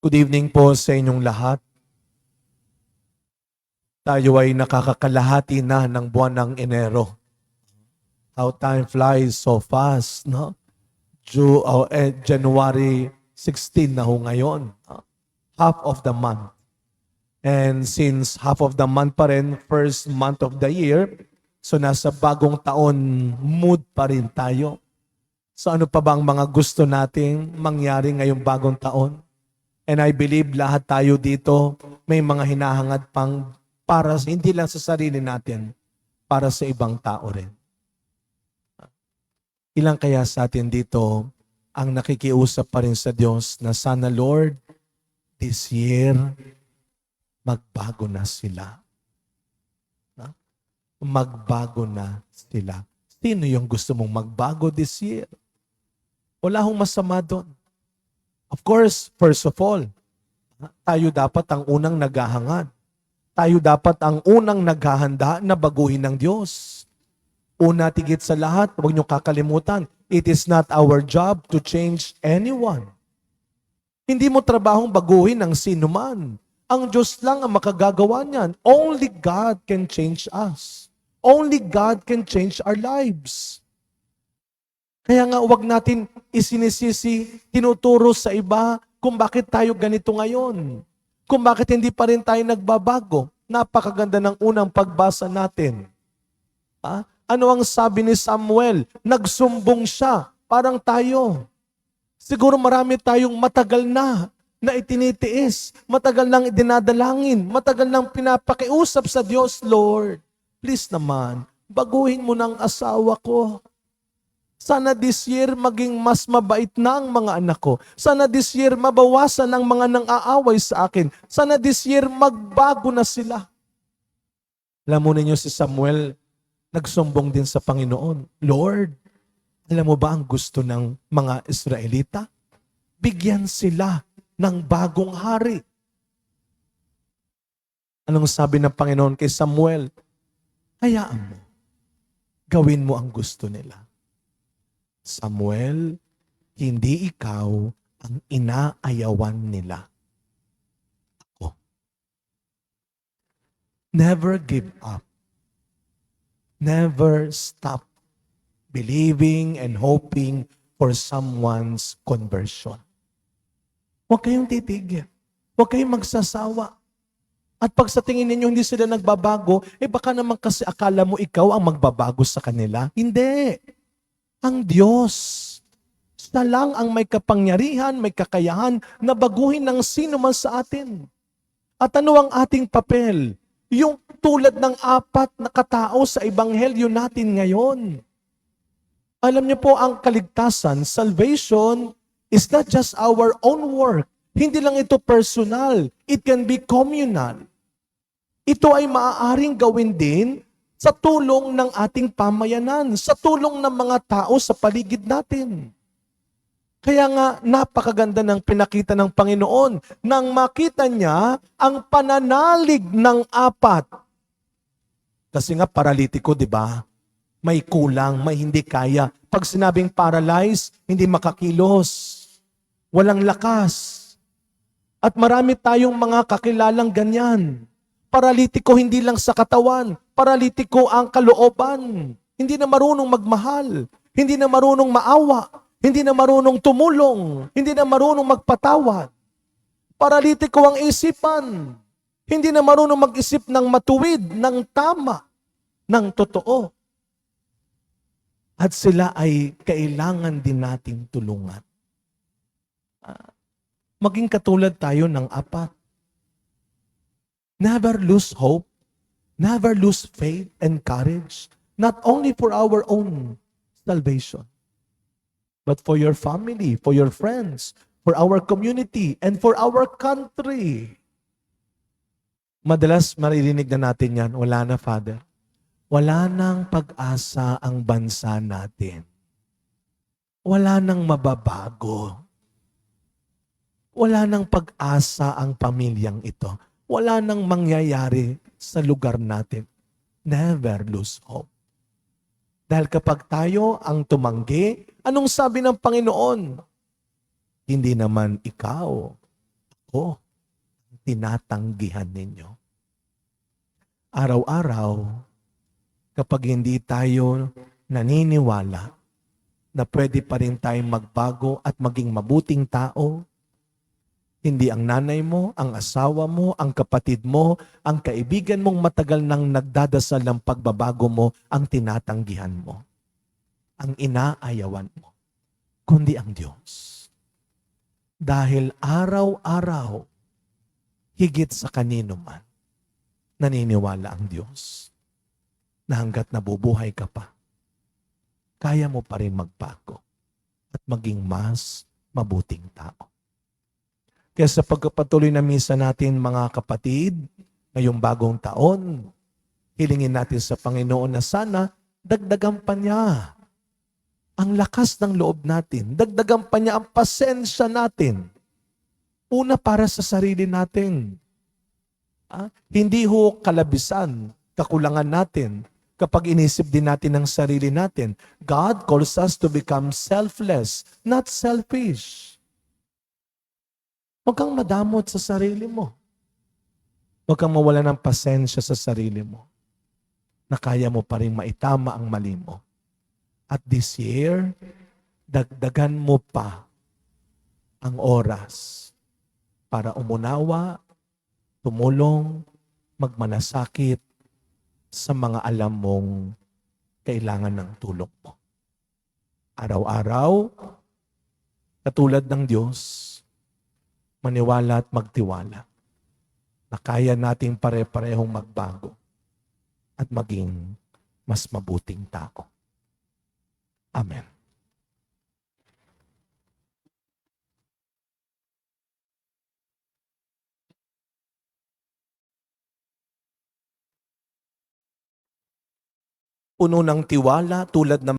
Good evening po sa inyong lahat. Tayo ay nakakakalahati na ng buwan ng Enero. How time flies so fast, no? January 16 na ho ngayon. Half of the month. And since half of the month pa rin, first month of the year, so nasa bagong taon mood pa rin tayo. So ano pa bang mga gusto nating mangyari ngayong bagong taon? And I believe lahat tayo dito may mga hinahangad pang para hindi lang sa sarili natin, para sa ibang tao rin. Ilang kaya sa atin dito ang nakikiusap pa rin sa Diyos na sana Lord, this year, magbago na sila. Magbago na sila. Sino yung gusto mong magbago this year? Wala hong masama doon. Of course, first of all, tayo dapat ang unang naghahangad. Tayo dapat ang unang naghahanda na baguhin ng Diyos. Una, tigit sa lahat, huwag niyo kakalimutan, it is not our job to change anyone. Hindi mo trabahong baguhin ang sino man. Ang Diyos lang ang makagagawa niyan. Only God can change us. Only God can change our lives. Kaya nga huwag natin isinisisi, tinuturo sa iba kung bakit tayo ganito ngayon. Kung bakit hindi pa rin tayo nagbabago. Napakaganda ng unang pagbasa natin. Ano ang sabi ni Samuel? Nagsumbong siya, parang tayo. Siguro marami tayong matagal na itinitiis, matagal nang dinadalangin, matagal nang pinapakiusap sa Diyos, Lord, please naman, baguhin mo ng asawa ko. Sana this year maging mas mabait na ang mga anak ko. Sana this year mabawasan ang mga nang-aaway sa akin. Sana this year magbago na sila. Alam mo ninyo si Samuel, nagsumbong din sa Panginoon. Lord, alam mo ba ang gusto ng mga Israelita? Bigyan sila ng bagong hari. Anong sabi ng Panginoon kay Samuel? Hayaan mo. Gawin mo ang gusto nila. Samuel, hindi ikaw ang inaayawan nila. Ako. Never give up. Never stop believing and hoping for someone's conversion. Huwag kayong titigil. Huwag kayong magsasawa. At pag sa tingin ninyo hindi sila nagbabago, baka naman kasi akala mo ikaw ang magbabago sa kanila. Hindi. Ang Diyos. Siya lang ang may kapangyarihan, may kakayahan na baguhin ng sino man sa atin. At ano ang ating papel? Yung tulad ng 4 na katao sa ebanghelyo natin ngayon. Alam niyo po, ang kaligtasan, salvation, is not just our own work. Hindi lang ito personal. It can be communal. Ito ay maaaring gawin din sa tulong ng ating pamayanan, sa tulong ng mga tao sa paligid natin. Kaya nga, napakaganda ng pinakita ng Panginoon nang makita niya ang pananalig ng 4. Kasi nga, paralitiko, di ba? May kulang, may hindi kaya. Pag sinabing paralyzed, hindi makakilos. Walang lakas. At marami tayong mga kakilalang ganyan. Paralitiko hindi lang sa katawan, paralitiko ang kalooban. Hindi na marunong magmahal, hindi na marunong maawa, hindi na marunong tumulong, hindi na marunong magpatawad. Paralitiko ang isipan, hindi na marunong mag-isip ng matuwid, ng tama, ng totoo. At sila ay kailangan din nating tulungan. Maging katulad tayo ng 4. Never lose hope, never lose faith and courage, not only for our own salvation, but for your family, for your friends, for our community, and for our country. Madalas maririnig na natin yan, wala na, Father. Wala nang pag-asa ang bansa natin. Wala nang mababago. Wala nang pag-asa ang pamilyang ito. Wala nang mangyayari sa lugar natin. Never lose hope. Dahil kapag tayo ang tumanggi, anong sabi ng Panginoon? Hindi naman ikaw, ako o tinatanggihan ninyo? Araw-araw, kapag hindi tayo naniniwala na pwede pa rin tayong magbago at maging mabuting tao, hindi ang nanay mo, ang asawa mo, ang kapatid mo, ang kaibigan mong matagal nang nagdadasal ng pagbabago mo ang tinatanggihan mo. Ang inaayawan mo, kundi ang Diyos. Dahil araw-araw, higit sa kanino man, naniniwala ang Diyos na hanggat nabubuhay ka pa, kaya mo pa rin magbago at maging mas mabuting tao. Kaya sa pagpapatuloy na misa natin mga kapatid, ngayong bagong taon, hilingin natin sa Panginoon na sana dagdagan pa niya ang lakas ng loob natin, dagdagan pa niya ang pasensya natin. Una para sa sarili natin. Hindi ho kalabisan, kakulangan natin kapag inisip din natin ang sarili natin. God calls us to become selfless, not selfish. Huwag kang madamot sa sarili mo. Huwag kang mawala ng pasensya sa sarili mo na kaya mo pa rin maitama ang mali mo. At this year, dagdagan mo pa ang oras para umunawa, tumulong, magmanasakit sa mga alam mong kailangan ng tulong mo. Araw-araw, katulad ng Diyos, maniwala at magtiwala na kaya nating pare-parehong magbago at maging mas mabuting tao. Amen. Puno ng tiwala tulad ng